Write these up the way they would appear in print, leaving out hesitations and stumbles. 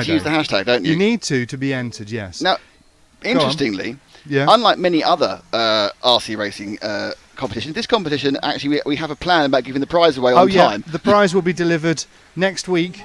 need to use the hashtag, don't you? You need to be entered, yes. Now, interestingly, unlike many other RC racing competitions, this competition, actually, we have a plan about giving the prize away on time. The prize will be delivered next week,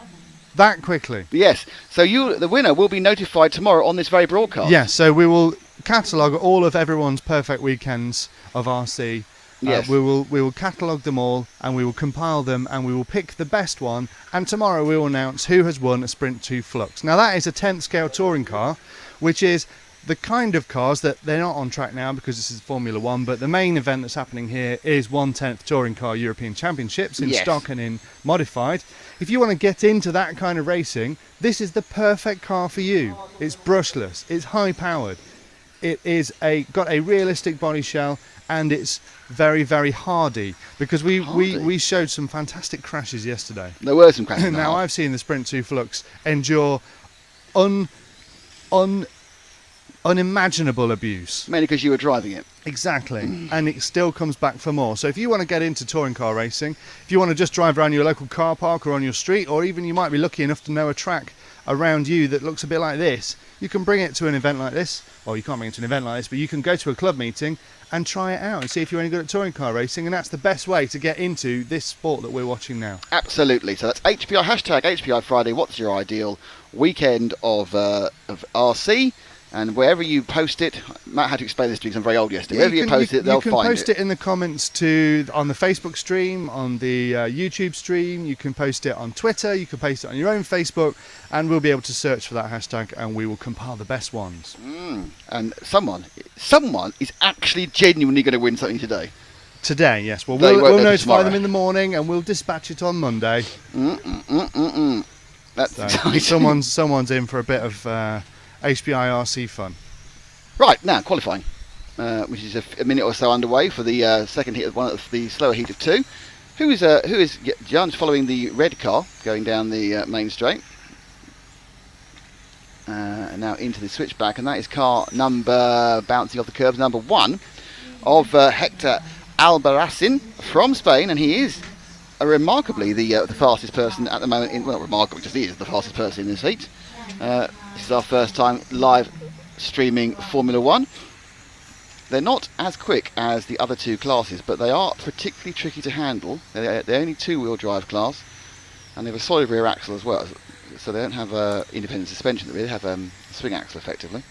that quickly. Yes, so the winner will be notified tomorrow on this very broadcast. Yes, so we will catalogue all of everyone's perfect weekends of RC. Yes. We will catalogue them all, and we will compile them, and we will pick the best one, and tomorrow we will announce who has won a Sprint 2 Flux. Now that is a 10th scale touring car, which is the kind of cars that they're not on track now because this is Formula 1, but the main event that's happening here is 1/10th Touring Car European Championships in stock and in modified. If you want to get into that kind of racing, this is the perfect car for you. It's brushless, it's high powered, it is got a realistic body shell, and it's very, very hardy, because we showed some fantastic crashes yesterday. There were some crashes. Now I've seen the Sprint 2 Flux endure unimaginable abuse. Mainly because you were driving it. Exactly. And it still comes back for more. So if you want to get into touring car racing, if you want to just drive around your local car park or on your street, or even you might be lucky enough to know a track around you that looks a bit like this, you can bring it to an event like this. Or you can't bring it to an event like this, but you can go to a club meeting and try it out and see if you're any good at touring car racing, and that's the best way to get into this sport that we're watching now. Absolutely. So that's HPI, hashtag HPI Friday. What's your ideal weekend of RC? And wherever you post it, Matt had to explain this to me because I'm very old yesterday. Wherever you post it, they'll find it. You can post it in the comments on the Facebook stream, on the YouTube stream. You can post it on Twitter. You can post it on your own Facebook, and we'll be able to search for that hashtag, and we will compile the best ones. And someone is actually genuinely going to win something today. Today, yes. Well, we'll notify them in the morning, and we'll dispatch it on Monday. That's exciting. Someone's in for a bit of HPI RC fun. Right, now qualifying, which is a minute or so underway for the second heat of one of the slower heat of two. Who is John's following the red car going down the main straight, and now into the switchback, and that is car number, bouncing off the curbs, number 1 of Hector Albarracin from Spain, and he is remarkably the fastest person at the moment. Well, remarkably, just he is the fastest person in this heat. This is our first time live streaming Formula 1. They're not as quick as the other two classes, but they are particularly tricky to handle. They're only 2-wheel drive class, and they have a solid rear axle as well. So they don't have independent suspension, they have a swing axle effectively.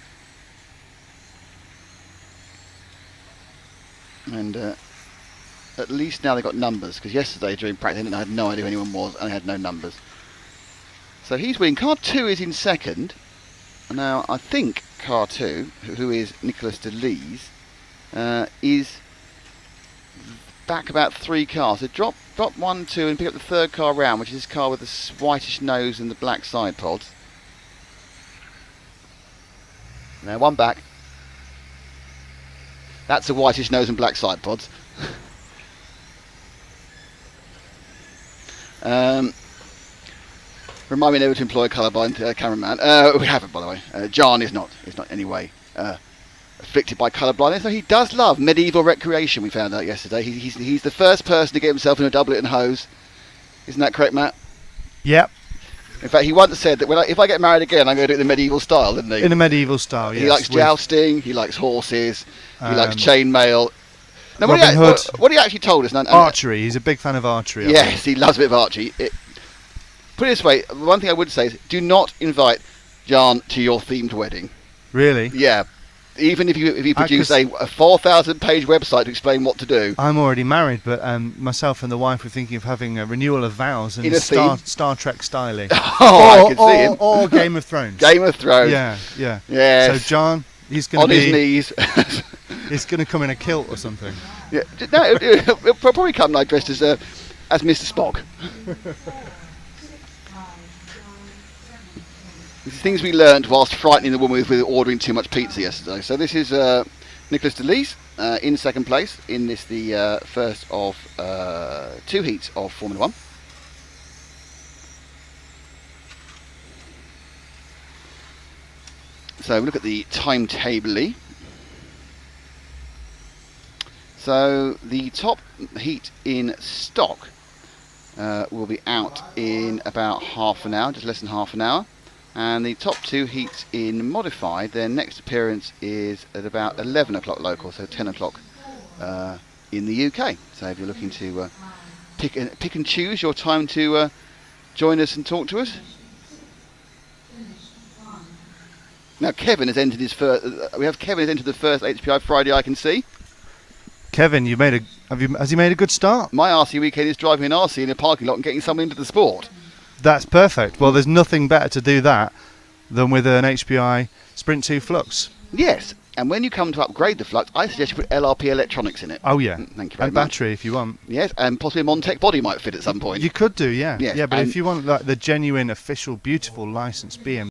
And at least now they've got numbers, because yesterday during practice I had no idea who anyone was, and I had no numbers. So he's winning. Car 2 is in second. Now I think car 2, who is Nicolas de Lees, is back about 3 cars. So drop 1, 2 and pick up the third car round, which is this car with the whitish nose and the black side pods. Now 1 back. That's the whitish nose and black side pods. Remind me never to employ a colourblind cameraman. We haven't, by the way. John is not in any way afflicted by colour blindness. So he does love medieval recreation, we found out yesterday. He's the first person to get himself in a doublet and hose. Isn't that correct, Matt? Yep. In fact, he once said that if I get married again, I'm going to do it in the medieval style, didn't he? In a medieval style, yes. He likes jousting, he likes horses, he likes chainmail. Now, what he actually told us... archery, he's a big fan of archery. Yes, he loves a bit of archery. Put it this way, one thing I would say is, do not invite Jan to your themed wedding. Really? Yeah. Even if you produce a 4,000-page website to explain what to do. I'm already married, but myself and the wife were thinking of having a renewal of vows and Star Trek styling. I can see him. Or Game of Thrones. Game of Thrones. Yeah, yeah. Yes. So John, he's going to be... on his knees. He's going to come in a kilt or something. Yeah. No, he'll probably come like dressed as Mr. Spock. These are things we learned whilst frightening the woman with ordering too much pizza yesterday. So this is Nicolas de Lees in second place in this, the first of 2 heats of Formula 1. So we look at the timetable. So the top heat in stock will be out in about half an hour, just less than half an hour. And the top 2 heats in modified, their next appearance is at about 11 o'clock local, so 10 o'clock in the UK. So if you're looking to pick and choose your time to join us and talk to us. Now Kevin has entered his first. Kevin has entered the first HPI Friday I can see. Kevin, has he made a good start? My RC weekend is driving an RC in a parking lot and getting someone into the sport. That's perfect. Well, there's nothing better to do that than with an HPI Sprint 2 Flux. Yes, and when you come to upgrade the Flux, I suggest you put LRP electronics in it. Oh yeah, thank you very and much. battery if you want. Yes, and possibly a Montec body might fit at some point. You could do, yeah. Yes, yeah, but and if you want like the genuine, official, beautiful licensed BMW